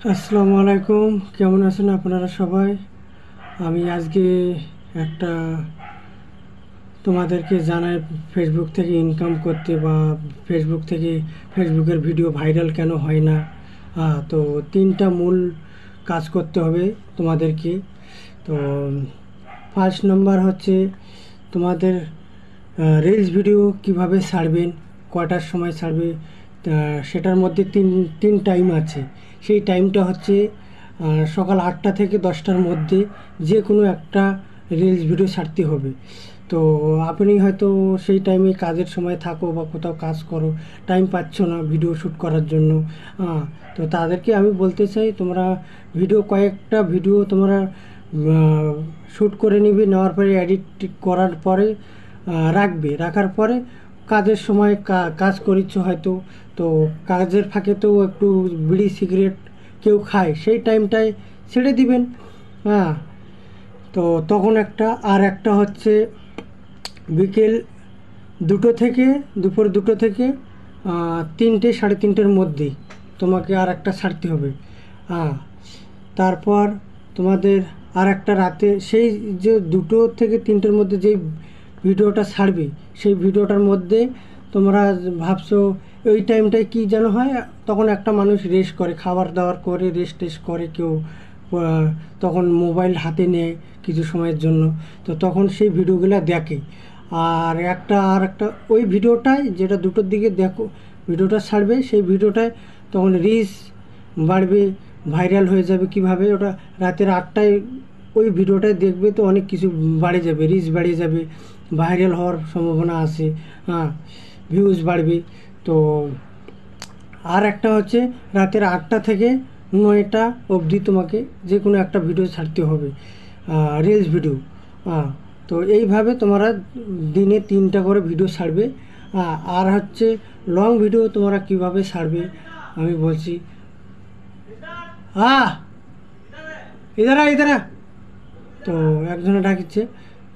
আসসালামু আলাইকুম, কেমন আছেন আপনারা সবাই? আমি আজকে একটা তোমাদেরকে জানাই ফেসবুক থেকে ইনকাম করতে বা ফেসবুকের ভিডিও ভাইরাল কেন হয় না। তো তিনটা মূল কাজ করতে হবে তোমাদেরকে। তো ফার্স্ট নাম্বার হচ্ছে তোমাদের রিলস ভিডিও কিভাবে ছাড়বেন, কয়টার সময় ছাড়বে। সেটার মধ্যে তিন টাইম আছে। সেই টাইমটা হচ্ছে সকাল 8টা থেকে 10টার মধ্যে যে কোনো একটা রিলস ভিডিও ছাড়তে হবে। তো আপনি হয়তো সেই টাইমে কাজের সময় থাকো বা কোথাও কাজ করো, টাইম পাচ্ছ না ভিডিও শ্যুট করার জন্য। তো তাদেরকে আমি বলতে চাই, তোমরা কয়েকটা ভিডিও তোমরা শ্যুট করে নিবে, নেওয়ার পরে এডিট করার পরে রাখার পরে কাজের সময় কাজ করিচ্ছ হয়তো, তো কাজের ফাঁকে তো একটু বিড়ি সিগারেট কেউ খায়, সেই টাইমটায় ছেড়ে দিবেন। হ্যাঁ, তো তখন একটা হচ্ছে বিকেল 2টো থেকে 3টে 3:30-র মধ্যে তোমাকে আর একটা ছাড়তে হবে। হ্যাঁ, তারপর তোমাদের আর একটা রাতে সেই যে 2টো থেকে 3টের মধ্যে যেই ভিডিওটা ছাড়বে, সেই ভিডিওটার মধ্যে তোমরা ভাবছো ওই টাইমটায় কি যেন হয়, তখন একটা মানুষ রেস্ট করে, খাবার দাবার করে রেস্ট করে কেউ, তখন মোবাইল হাতে নেয় কিছু সময়ের জন্য। তো তখন সেই ভিডিওগুলো দেখে। আর একটা ওই ভিডিওটায় যেটা 2টোর দিকে দেখো ভিডিওটা ছাড়বে, সেই ভিডিওটায় তখন রিচ বাড়বে, ভাইরাল হয়ে যাবে। কিভাবে? ওটা রাতের 8টায় ওই ভিডিওটায় দেখবে, তো অনেক কিছু বাড়ে যাবে, রিচ বাড়িয়ে যাবে, ভাইরাল হওয়ার সম্ভাবনা আছে। হ্যাঁ, ভিউজ বাড়বে। তো আর একটা হচ্ছে রাতের 8টা থেকে 9টা অবধি তোমাকে যে কোনো একটা ভিডিও ছাড়তে হবে, রিলস ভিডিও। তো এইভাবে তোমরা দিনে 3টা করে ভিডিও ছাড়বে। আর হচ্ছে লং ভিডিও তোমরা কিভাবে ছাড়বে আমি বলছি। ইদারা তো একজনে ডাকিচ্ছে।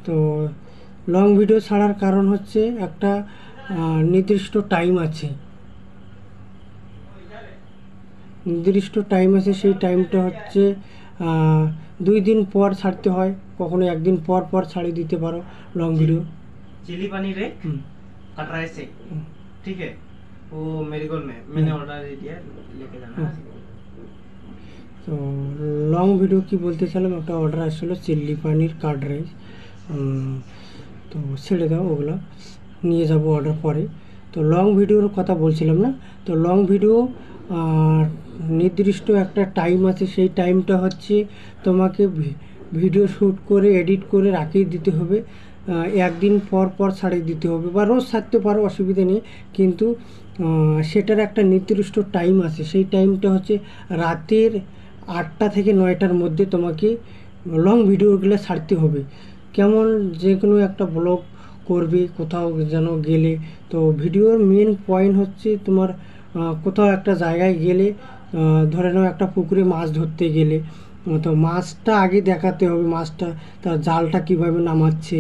তো লং ভিডিও ছাড়ার কারণ হচ্ছে একটা নির্দিষ্ট টাইম আছে। সেই টাইমটা হচ্ছে 2 দিন পর ছাড়তে হয়, কখনো একদিন পর পর ছাড়িয়ে দিতে পারো লং ভিডিও। चिली पनीर एक कट राइस एक, ठीक है। वो मेरे गोल में मैंने ऑर्डर दे दिया, लेके जाना है। তো লং ভিডিও কি বলতে চাইলাম, একটা অর্ডার আসছিলো চিলি পানির কার্ড রাইস। তো ছেড়ে দাও, ওগুলো নিয়ে যাব অর্ডার পরে। তো লং ভিডিওর কথা বলছিলাম না। তো লং ভিডিও নির্দিষ্ট একটা টাইম আছে, সেই টাইমটা হচ্ছে তোমাকে ভিডিও শ্যুট করে এডিট করে রাখিয়ে দিতে হবে। একদিন পর পর ছাড়িয়ে দিতে হবে, বা রোজ ছাড়তে পারো, অসুবিধা নেই। কিন্তু সেটার একটা নির্দিষ্ট টাইম আছে, সেই টাইমটা হচ্ছে রাতের 8টা থেকে 9টার মধ্যে তোমাকে লং ভিডিওগুলো ছাড়তে হবে। কেমন? যে কোনো একটা ব্লগ করবে কোথাও যেন গেলে, তো ভিডিওর মেন পয়েন্ট হচ্ছে তোমার কোথাও একটা জায়গায় গেলে, ধরে নাও একটা পুকুরে মাছ ধরতে গেলে, তো মাছটা আগে দেখাতে হবে, মাছটা তার জালটা কিভাবে নামাচ্ছে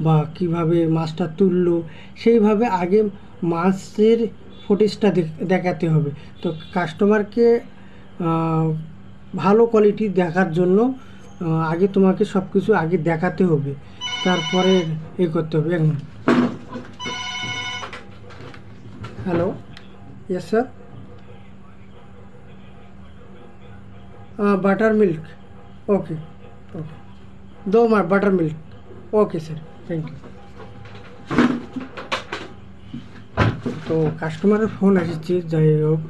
বা কিভাবে মাছটা তুললো, সেইভাবে আগে মাছের ফুটেজটা দেখাতে হবে। তো কাস্টমারকে ভালো কোয়ালিটি দেখার জন্য আগে তোমাকে সব কিছু আগে দেখাতে হবে, তারপরে করতে হবে। Hello, yes sir. Butter milk, okay okay, 2 butter milk, okay sir, thank you. তো কাস্টমারের ফোন আসছে, যাই হোক।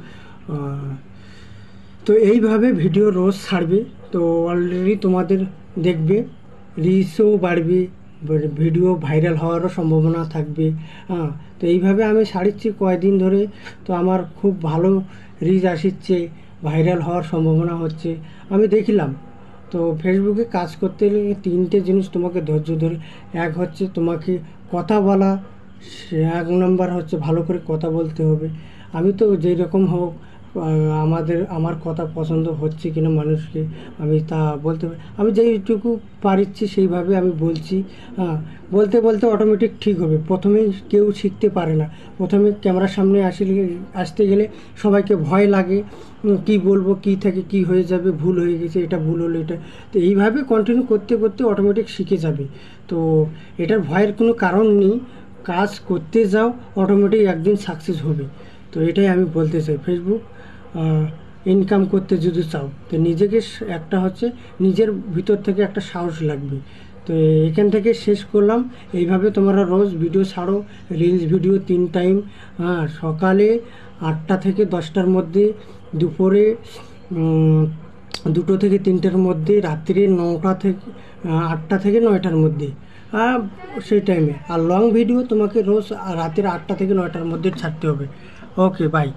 তো এইভাবে ভিডিও রোজ ছাড়বে, তো অলরেডি তোমাদের দেখবে রিচও বাড়বে, ভিডিও ভাইরাল হওয়ারও সম্ভাবনা থাকবে। তো এইভাবে আমি ছাড়িচ্ছি কয়েকদিন ধরে, তো আমার খুব ভালো রিচ আসছে, ভাইরাল হওয়ার সম্ভাবনা হচ্ছে, আমি দেখলাম। তো ফেসবুকে কাজ করতে গেলে 3টে জিনিস তোমাকে ধৈর্য ধরে, এক হচ্ছে তোমাকে কথা বলা, 1 নম্বর হচ্ছে ভালো করে কথা বলতে হবে। আমি তো যেই রকম হোক আমার কথা পছন্দ হচ্ছে কিনা মানুষকে আমি তা বলতে পারি। আমি যেইটুকু পারছি সেইভাবে আমি বলছি। হ্যাঁ, বলতে বলতে অটোমেটিক ঠিক হবে। প্রথমেই কেউ শিখতে পারে না। প্রথমে ক্যামেরার সামনে আসতে গেলে সবাইকে ভয় লাগে, কি বলবো, কি থেকে কি হয়ে যাবে, ভুল হয়ে গেছে, এটা ভুল হলো, এটা। তো এইভাবে কন্টিনিউ করতে করতে অটোমেটিক শিখে যাবে। তো এটার ভয়ের কোনো কারণ নেই। কাজ করতে যাও, অটোমেটিক একদিন সাকসেস হবে। তো এটাই আমি বলতে চাই। ফেসবুক ইনকাম করতে যদি চাও, তো নিজেকে একটা হচ্ছে নিজের ভিতর থেকে একটা সাহস লাগবে। তো এখান থেকে শেষ করলাম। এইভাবে তোমরা রোজ ভিডিও ছাড়ো, রিলস ভিডিও 3 টাইম। হ্যাঁ, সকালে 8টা থেকে 10টার মধ্যে, দুপুরে 2টো থেকে 3টের মধ্যে, রাত্রে 9টা থেকে 8টা থেকে 9টার মধ্যে, সেই টাইমে। আর লং ভিডিও তোমাকে রোজ রাতের 8টা থেকে 9টার মধ্যে ছাড়তে হবে। ওকে, বাই।